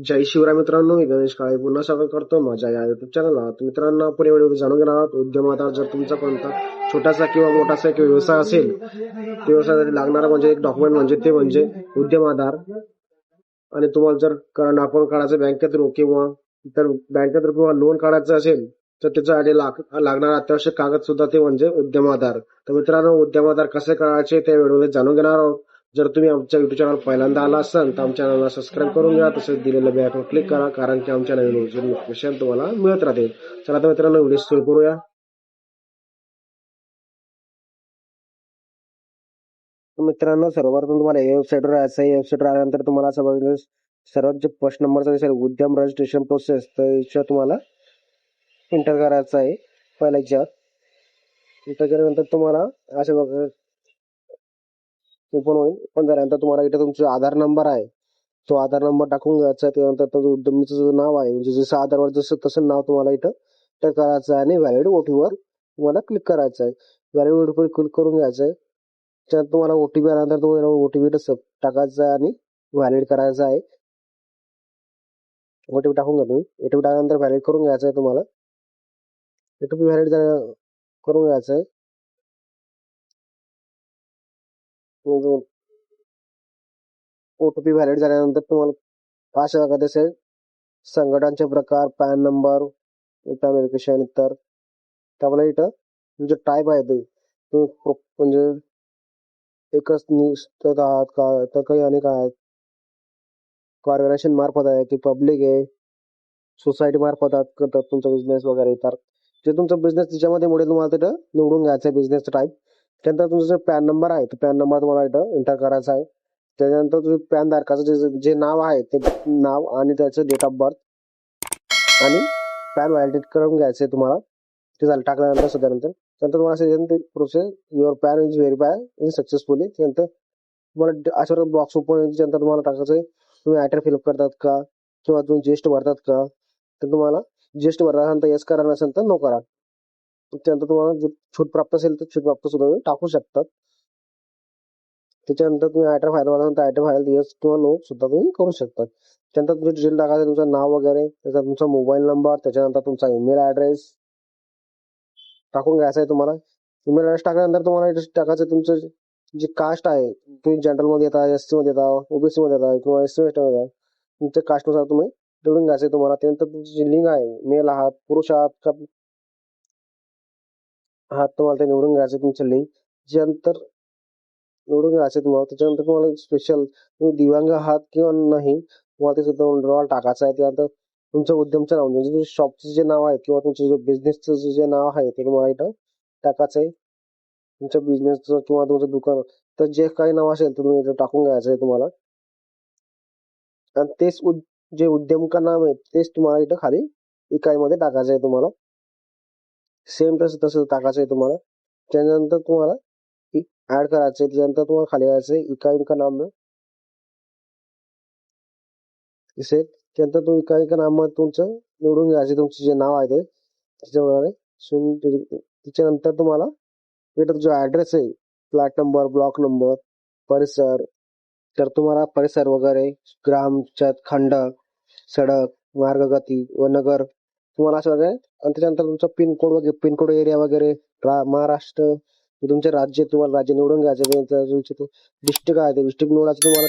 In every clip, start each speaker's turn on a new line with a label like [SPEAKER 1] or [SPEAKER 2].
[SPEAKER 1] जय शिवराय मित्रांनो, मी गणेश काळे पुन्हा स्वागत करतो माझ्या या युट्यूब चॅनलला. तर मित्रांनो, आपण या व्हिडिओ जाणून घेणार आहोत उद्यमात. जर तुमचा कोणता छोटासा किंवा मोठासा किंवा व्यवसाय असेल, त्या व्यवसायासाठी लागणारा म्हणजे एक डॉक्युमेंट म्हणजे ते म्हणजे उद्यम आधार. आणि तुम्हाला जर करंट अकाउंट काढायचं बँकेत थ्रू किंवा इतर बँकेत थ्रू किंवा लोन काढायचं असेल तर त्याच्यासाठी लागणारा अत्यावश्यक कागद सुद्धा ते म्हणजे उद्यम आधार. तर मित्रांनो, उद्यम आधार कसे काढायचे त्या व्हिडिओमध्ये जाणून घेणार आहोत. जर तुम्ही आमच्या युट्यूब चॅनल पहिल्यांदा आला असाल तर आमच्या चॅनलला सबस्क्राईब करून घ्या, तसेच दिलेल्या बेल आयकॉन क्लिक करा, कारण की आमच्या नवीन व्हिडिओचे नोटिफिकेशन तुम्हाला मिळत राहते. चला तर मित्रांनो, व्हिडिओ सुरू करूया. तर मित्रांनो, सर्वप्रथम तुम्हाला या वेबसाईटवर यायचं आहे. वेबसाईटवर आल्यानंतर तुम्हाला सर्वात जे फर्स्ट नंबरचा दिसेल उद्यम रजिस्ट्रेशन प्रोसेस, तर याच्यावर तुम्हाला एंटर करायचं आहे. पहिल्या याच्यावर एंटर केल्यानंतर तुम्हाला असे बघा ओपन होईल. ओपन झाल्यानंतर तुम्हाला इथे तुमचा आधार नंबर आहे, तो आधार नंबर टाकून घ्यायचा. त्यानंतर तो उद्यमीचं जो नाव आहे, म्हणजे जसं आधारवर जसं तसं नाव तुम्हाला इथं टाईप करायचं आहे आणि व्हॅलिड ओटीपीवर तुम्हाला क्लिक करायचं आहे. व्हॅलिड ओटीपी क्लिक करून घ्यायचं आहे. त्यात तुम्हाला ओटीपी आल्यानंतर तुम्हाला ओटीपी टाकायचा आहे आणि व्हॅलिड करायचा आहे. ओटीपी टाकून घ्या तुम्ही. ओटीपी टाकल्यानंतर व्हॅलिड करून घ्यायचं आहे तुम्हाला. ओटीपी व्हॅलिड करून घ्यायचं आहे. ओटीपी व्हॅलिड झाल्यानंतर तुम्हाला अशा प्रकारे दिसेल संघटनाचे प्रकार, पॅन नंबर, इतर व्हेरिफिकेशन इतर. त्यामुळे इथं म्हणजे टाईप आहे ते म्हणजे एकच निष्ठत आहात का, तर काही अनेक आहेत. कॉर्पोरेशन मार्फत आहे की पब्लिक आहे, सोसायटी मार्फत करतात तुमचा बिझनेस वगैरे. तर जे तुमचा बिझनेस त्याच्यामध्ये मुळे तुम्हाला तिथं निवडून घ्यायचं आहे बिझनेस टाईप. त्यानंतर तुमचा जो पॅन नंबर आहे, तो पॅन नंबर तुम्हाला इथं एंटर करायचा आहे. त्याच्यानंतर तुम्ही पॅन धारकाचं जे नाव आहे ते नाव आणि त्याचं डेट ऑफ बर्थ आणि पॅन व्हॅलिडेट करून घ्यायचं आहे तुम्हाला. ते झालं टाकल्यानंतर सध्यानंतर त्यानंतर तुम्हाला process your pan is verify in successfully. त्यानंतर तुम्हाला अशा बॉक्स ओपन होईल. त्यानंतर तुम्हाला टाकायचं आहे तुम्ही ॲड्रेस फिलअप करतात का किंवा तुम्ही जीएसटी भरतात का. तर तुम्हाला जीएसटी भरला असेल तर येस करा, नसेल तर नो करा. त्यानंतर तुम्हाला जर छूट प्राप्त असेल तर छूट प्राप्त सुद्धा तुम्ही टाकू शकतात. त्याच्यानंतर तुम्ही ॲड्रेस फाईल भरल्यानंतर ॲड्रेस फाईल येस किंवा नो सुद्धा तुम्ही करू शकतात. त्यानंतर तुम्ही डिटेल टाकायचं, तुमचं नाव वगैरे, त्याचा तुमचा मोबाईल नंबर, त्याच्यानंतर तुमचा ईमेल ॲड्रेस टाकून घ्यायचा आहे तुम्हाला. ईमेल ॲड्रेस टाकल्यानंतर तुम्हाला टाकायचं तुमचं जे कास्ट आहे, तुम्ही जनरलमध्ये येता, एससी मध्ये येता, ओबीसी मध्ये येता किंवा एससी मध्ये येता, तुमच्या कास्टनुसार तुम्ही निवडून घ्यायचं आहे तुम्हाला. त्यानंतर तुमची जी लिंग आहे, मेल आहात, पुरुष आहात का आहात, तुम्हाला ते निवडून घ्यायचं तुमचं लिंग. त्यानंतर निवडून घ्यायचं तुम्हाला. त्याच्यानंतर तुम्हाला स्पेशल तुम्ही दिव्यांग आहात किंवा नाही, तुम्हाला ते सुद्धा तुम्हाला टाकायचं आहे. त्यानंतर तुमचं उद्यमचं नाव म्हणजे शॉपचं जे नाव आहे किंवा तुमचं जे बिझनेसचं जे नाव आहे ते तुम्हाला इथं टाकायचं आहे. तुमच्या बिझनेसचं किंवा तुमचं दुकान, तर जे काही नाव असेल ते तुम्ही इथं टाकून घ्यायचं आहे तुम्हाला. आणि तेच जे उद्यम का नाव आहे तेच तुम्हाला इथं खाली इकाईमध्ये टाकायचं आहे तुम्हाला. सेम तसं तसं टाकायचं आहे तुम्हाला. त्यानंतर तुम्हाला ऍड करायचं आहे. त्यानंतर तुम्हाला खाली यायचं आहे इकाई का नाम दिसेल. त्यानंतर तुम्ही इकाई का नाम तुमचं निवडून घ्यायचे, तुमचं जे नाव आहे ते त्याच्यावर. त्याच्यानंतर तुम्हाला इथं जो ऍड्रेस आहे, फ्लॅट नंबर, ब्लॉक नंबर, परिसर, तर तुम्हाला परिसर वगैरे, ग्रामच्या खंड, सडक, मार्गगती व नगर तुम्हाला असं वगैरे. आणि त्याच्यानंतर तुमचा पिनकोड वगैरे, पिनकोड एरिया वगैरे, महाराष्ट्र हे तुमचे राज्य, तुम्हाला राज्य निवडून घ्यायचे. डिस्ट्रिक्ट आहे ते डिस्ट्रिक्ट निवडायचं तुम्हाला.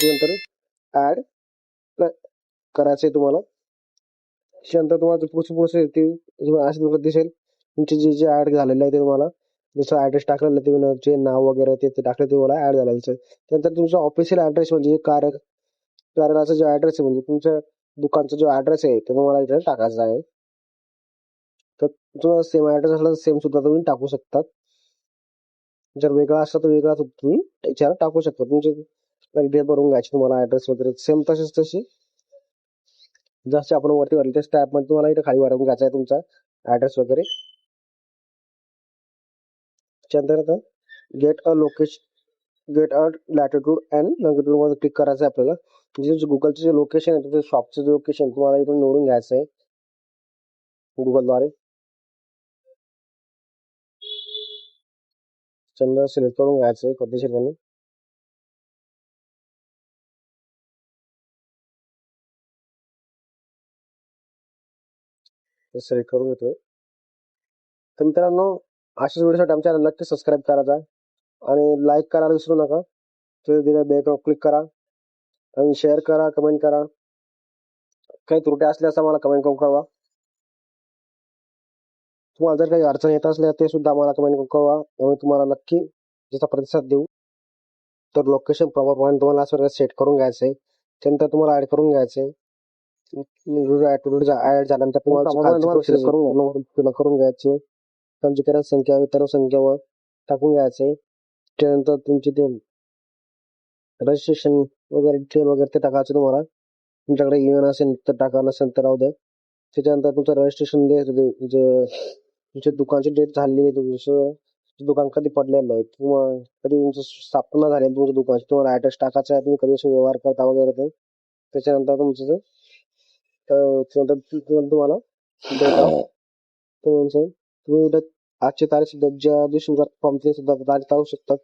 [SPEAKER 1] त्यानंतर ऍड करायचंय तुम्हाला. त्यानंतर तुम्हाला पुढची प्रोसेस येते अशी तुम्हाला दिसेल. तुमचे जे जे ऍड झालेलं आहे ते तुम्हाला जसं ऍड्रेस टाकलेलं ते जे नाव वगैरे ते टाकलं ते तुम्हाला ऍड झालेलं आहे. त्यानंतर तुमचा ऑफिशियल ऍड्रेस म्हणजे कार्यालयाचा जो ऍड्रेस आहे, म्हणजे तुमच्या दुकानचा जो ऍड्रेस आहे तो तुम्हाला इथे टाकायचा आहे. तर तुमचा सेम ऍड्रेस असला तर सेम सुद्धा तुम्ही टाकू शकतात. जर वेगळा असला तर वेगळा तुम्ही त्याच्यावर टाकू शकता. तुमचे डिटेल भरून घ्यायचे तुम्हाला, ऍड्रेस वगैरे सेम तसेच तशी जसे आपण वरती भरले त्याच टाईप मध्ये तुम्हाला इथे खाली भरून घ्यायचा आहे तुमचा ऍड्रेस वगैरे. त्यानंतर गेट अ लॅटिट्यूड अँड लॉंगिट्यूड मध्ये क्लिक करायचं आहे आपल्याला. म्हणजे गुगलचं जे लोकेशन आहे ते शॉपचं जे लोकेशन तुम्हाला इथून निवडून घ्यायचं आहे गुगलद्वारे. चंद्र सिलेक्ट करून घ्यायचं आहे पद्धतशीरपणे. सिलेक्ट करून घेतोय. तर मित्रांनो, अशाच व्हिडिओसाठी आमच्या चॅनल नक्की सबस्क्राईब करायचा आणि लाईक करायला विसरू नका. दिलेल्या बेलवर क्लिक करा आणि शेअर करा, कमेंट करा. काही त्रुटी असल्यास आम्हाला कमेंट करून कळवा. तुम्हाला जर काही अडचण येत असल्या ते सुद्धा आम्हाला कमेंट करून कळवा. आम्ही तुम्हाला नक्की त्याचा प्रतिसाद देऊ. तर लोकेशन प्रॉपर पॉईंट तुम्हाला असं सेट करून घ्यायचंय. त्यानंतर तुम्हाला ऍड करून घ्यायचंय. ऍड झाल्यानंतर तुम्हाला करून घ्यायचे. पंजीकरण संख्या, वितरण संख्यावर टाकून घ्यायचे. त्यानंतर तुमची ते रजिस्ट्रेशन वगैरे डिटेल वगैरे ते टाकायचं तुम्हाला. तुमच्याकडे इव्हेंट असेल तर टाका, नसेल तर राहू द्या. त्याच्यानंतर तुमचं रजिस्ट्रेशन तुमच्या दुकानची डेट झालेली आहे, दुकान कधी पडलेलं आहे किंवा कधी तुमचं स्थापना झाली तुमच्या दुकानची, तुम्हाला ऍड्रेस टाकायचा आहे, तुम्ही कधी व्यवहार करता वगैरे ते. त्याच्यानंतर तुमचं तुम्हाला डेट ऑफ तुम्ही आजची तारीख सुद्धा ज्या दिवशी फॉर्म ते सुद्धा तारीख टाकू शकतात.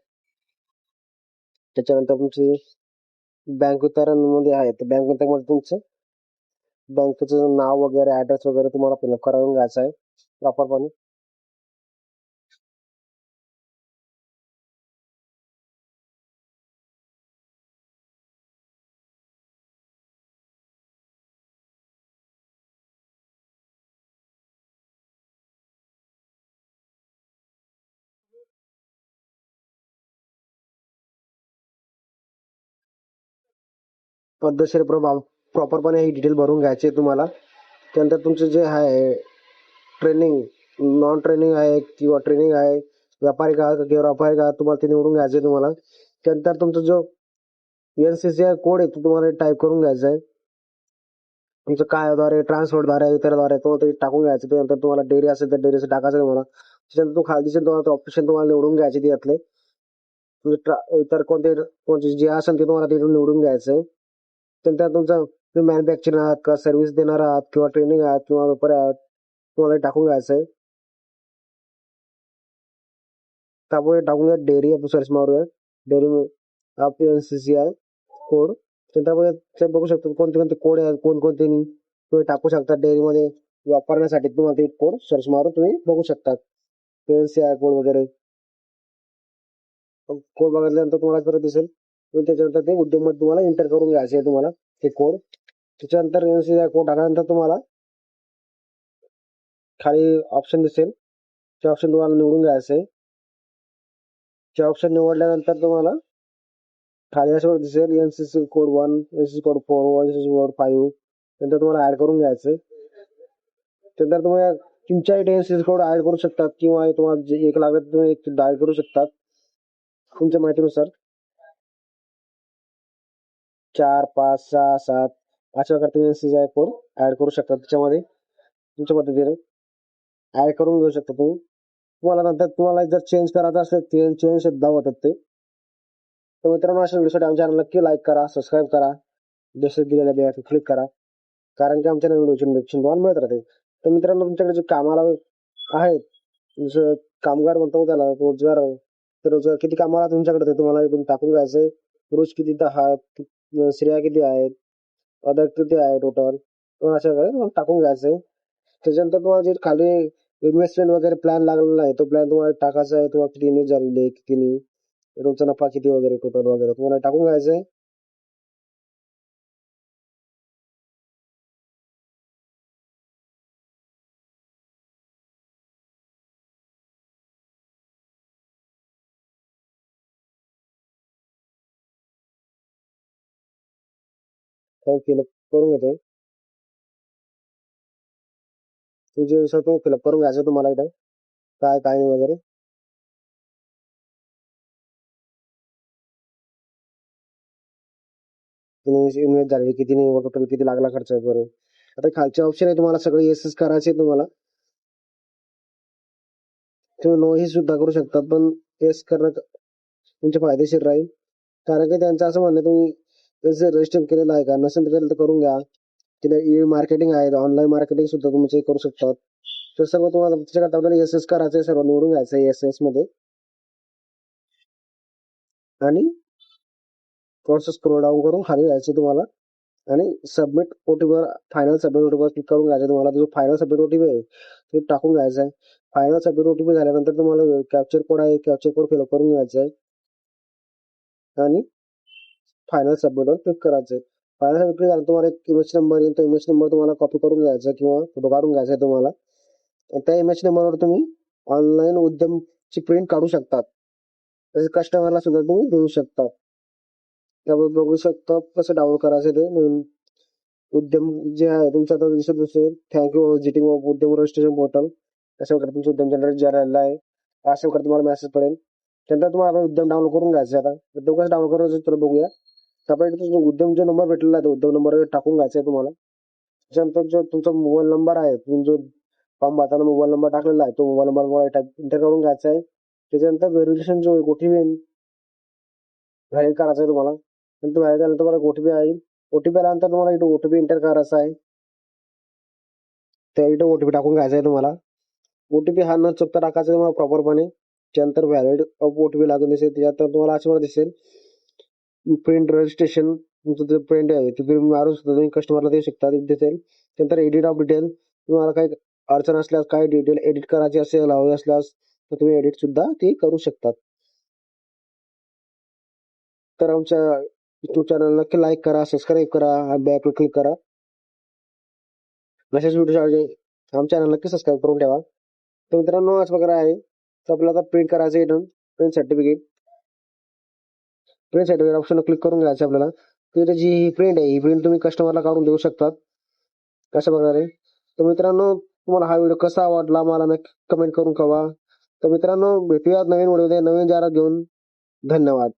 [SPEAKER 1] त्याच्यानंतर तुमची बँक वितरण मध्ये आहे, तर बँक वितरण मध्ये तुमचं बँकेचं नाव वगैरे ऍड्रेस वगैरे तुम्हाला फिलअप करावून घ्यायचं आहे प्रॉपरपणे. पद्धतशीर प्रॉपरपणे ही डिटेल भरून घ्यायची आहे तुम्हाला. त्यानंतर तुमचं जे आहे ट्रेनिंग, नॉन ट्रेनिंग आहे किंवा ट्रेनिंग आहे, व्यापारिक आहात किंवा व्यापारिक आहात, तुम्हाला ते निवडून घ्यायचं आहे तुम्हाला. त्यानंतर तुमचा जो एनसीसी कोड आहे तो तुम्हाला टाईप करून घ्यायचा आहे. तुमचं काय द्वारे, ट्रान्सपोर्टद्वारे, इतरद्वारे तो ते टाकून घ्यायचं. त्यानंतर तुम्हाला डेअरी असेल तर डेअरीचं टाकायचं तुम्हाला. त्याच्यानंतर तो खाली दिसेल तुम्हाला ऑप्शन तुम्हाला निवडून घ्यायचे त्यातले. इतर कोणते जे असेल ते तुम्हाला तिथून निवडून घ्यायचंय. त्यानंतर तुमचं तुम्ही मॅन्युफॅक्चरिंग आहात का, सर्व्हिस देणार आहात किंवा ट्रेनिंग आहात किंवा व्यापारी आहात, तुम्हाला टाकून घ्यायचंय. त्यामुळे टाकून घ्या डेअरी, आपण सर्च मारूया डेअरी आपली एनसीसी आहे कोड. त्यामुळे बघू शकतो कोणते कोणते कोड आहेत, कोणकोणते नाही तुम्ही टाकू शकता. डेअरीमध्ये वापरण्यासाठी तुम्हाला ते कोड सर्च मारून तुम्ही बघू शकता. एनसीसी कोड वगैरे कोड बघितल्यानंतर तुम्हाला परत दिसेल. त्याच्यानंतर ते उद्योगमध्ये तुम्हाला एंटर करून घ्यायचे आहे तुम्हाला ते कोड. त्याच्यानंतर एनसीसी कोड टाकल्यानंतर तुम्हाला खाली ऑप्शन दिसेल, ते ऑप्शन तुम्हाला निवडून घ्यायचंय. ते ऑप्शन निवडल्यानंतर तुम्हाला खाली असं दिसेल NCC code 1, NCC code 4, NCC code 5. नंतर तुम्हाला ऍड करून घ्यायचंय. त्यानंतर तुम्हाला तुमच्या एनसीसी कोड ऍड करू शकतात किंवा तुम्हाला जे एक लागत तुम्ही एक डायल करू शकतात तुमच्या माहितीनुसार. 4, 5, 6, 7 अशा प्रकारे तुम्ही एनसीसी कोड ऍड करू शकता. त्याच्यामध्ये तुमच्या पद्धतीने ऍड करून घेऊ शकता तुम्ही. तुम्हाला नंतर तुम्हाला जर चेंज करायचं असेल ते चेंज सुद्धा होतात ते. तर मित्रांनो, अशा व्हिडिओसाठी आमच्या चॅनल नक्की लाईक करा, सबस्क्राईब करा, जसे दिलेल्या बेल क्लिक करा, कारण की आमच्या नवीन व्हिडिओची नोटिफिकेशन तुम्हाला मिळत राहते. तर मित्रांनो, तुमच्याकडे जे कामाला आहेत, जसं कामगार म्हणतो त्याला रोजगार, तर रोजगार किती कामाला तुमच्याकडे ते तुम्हाला इथून टाकून घ्यायचंय. रोज किती आहात, स्त्रिया किती आहेत, अदर किती आहे टोटल, अशा प्रकारे टाकून घ्यायचंय. त्याच्यानंतर तुम्हाला जे खाली इन्व्हेस्टमेंट वगैरे प्लॅन लागलेला आहे तो प्लॅन तुम्हाला टाकायचा आहे. तुम्हाला किती इन्व्हेस्ट झालेली आहे, किती नाही, रोजचा नफा किती वगैरे टोटल वगैरे तुम्हाला टाकून घ्यायचंय. केलं करून घेतोय. तुमचे स्वतः फिलअप करून घ्यायचं तुम्हाला इथं काय काय नाही वगैरे. तुम्ही इन्व्हेस्ट झालेली किती नाही वगैरे, टोटल किती लागला खर्च वगैरे. आता खालचे ऑप्शन आहे तुम्हाला सगळे येस करायचे तुम्हाला. तुम्ही नो ही सुद्धा करू शकता, पण येस करणं तुमच्या फायदेशीर राहील. कारण की त्यांचं असं म्हणणं तुम्ही रजिस्टर केलेलं आहे का, नसेल तर करून घ्या. तिथे ई मार्केटिंग आहे, ऑनलाईन मार्केटिंग सुद्धा तुम्ही करू शकता. तर सर्व तुम्हाला त्याच्याकडे आपल्याला एस करायचंय, सर्व निवडून घ्यायचं एस मध्ये आणि थोडंसं स्क्रोल डाऊन करून खाली जायचं तुम्हाला. आणि सबमिट ओटीपीवर फायनल सबमिट ओटीपीवर क्लिक करून घ्यायचं तुम्हाला. जो फायनल सबमिट ओटीपी आहे ते टाकून घ्यायचा आहे. फायनल सबमिट ओटीपी झाल्यानंतर तुम्हाला कॅप्चर कोड आहे, कॅप्चर कोड फिलअप करून घ्यायचा आहे आणि फायनल सबमिटवर क्लिक करायचं आहे. फायनल सबमिट झालं तुम्हाला एक इमेज नंबर येईल. तो इमेज नंबर तुम्हाला कॉपी करून घ्यायचा किंवा फोटो काढून घ्यायचा आहे तुम्हाला. आणि त्या इमेज नंबरवर तुम्ही ऑनलाईन उद्यमची प्रिंट काढू शकतात. तसेच कस्टमरला सुद्धा तुम्ही देऊ शकता. त्यावर बघू शकता कसं डाउनलोड करायचं ते नवीन उद्यम जे आहे तुमचं आता दिसत असेल. थँक्यू व्हिजिटिंग उद्यम रजिस्ट्रेशन पोर्टल. अशा प्रकारे तुमचं उद्यम जनरेट झालेलं आहे. अशा प्रकारे तुम्हाला मेसेज पडेल. त्यानंतर तुम्हाला उद्यम डाउनलोड करून घ्यायचं आहे. आता उद्यम कसं डाउनलोड करायचं तर बघूया. त्यापैकी तुमचा उद्यम जो नंबर भेटलेला आहे तो उद्यम नंबर टाकून घ्यायचा आहे तुम्हाला. त्याच्यानंतर जो तुमचा मोबाईल नंबर आहे, तुम्ही जो फॉर्म भरताना मोबाईल नंबर टाकलेला आहे तो मोबाईल नंबर तुम्हाला एंटर करून घ्यायचा आहे. त्याच्यानंतर व्हेरिफिकेशन जो ओटीपी व्हॅलिड करायचा आहे तुम्हाला. नंतर व्हॅलिड झाल्यानंतर तुम्हाला ओटीपी आहे. ओटीपी आल्यानंतर तुम्हाला इथे ओटीपी एंटर करायचा आहे. त्या इथे ओटीपी टाकून घ्यायचा आहे तुम्हाला. ओटीपी हा न चुकता टाकायचा तुम्हाला प्रॉपरपणे. त्यानंतर व्हॅलिड ओटीपी लागून दिसेल. त्याच्यात तुम्हाला अशा दिसेल प्रिंट रजिस्ट्रेशन. तुमचं जे प्रिंट आहे ते प्रिंट मारून सुद्धा तुम्ही कस्टमरला देऊ शकता. दिसेल. त्यानंतर एडिट ऑफ डिटेल. तुम्हाला काही अडचण असल्यास काही डिटेल एडिट करायची असेल हवी असल्यास तर तुम्ही एडिट सुद्धा ते करू शकतात. तर आमच्या युट्यूब चॅनल नक्की लाईक करा, सबस्क्राईब करा, बॅकवर क्लिक करा. अशाच व्हिडिओसाठी आमच्या चॅनल नक्की सबस्क्राईब करून ठेवा. तर मित्रांनो आज वगैरे आहे तर आपल्याला आता प्रिंट करायचं आहे इथून प्रिंट सर्टिफिकेट. प्रिंट सर्टिफिकेट ऑप्शनवर क्लिक करून घ्यायचं आपल्याला. तर जी प्रिंट आहे ही प्रिंट तुम्ही कस्टमरला काढून देऊ शकतात अशा प्रकारे. तर मित्रांनो तुम्हाला हा व्हिडिओ कसा वाटला मला नक्की कमेंट करून कळवा. तर मित्रांनो भेटूयात नवीन व्हिडिओ नवीन जाहिरात घेऊन. धन्यवाद.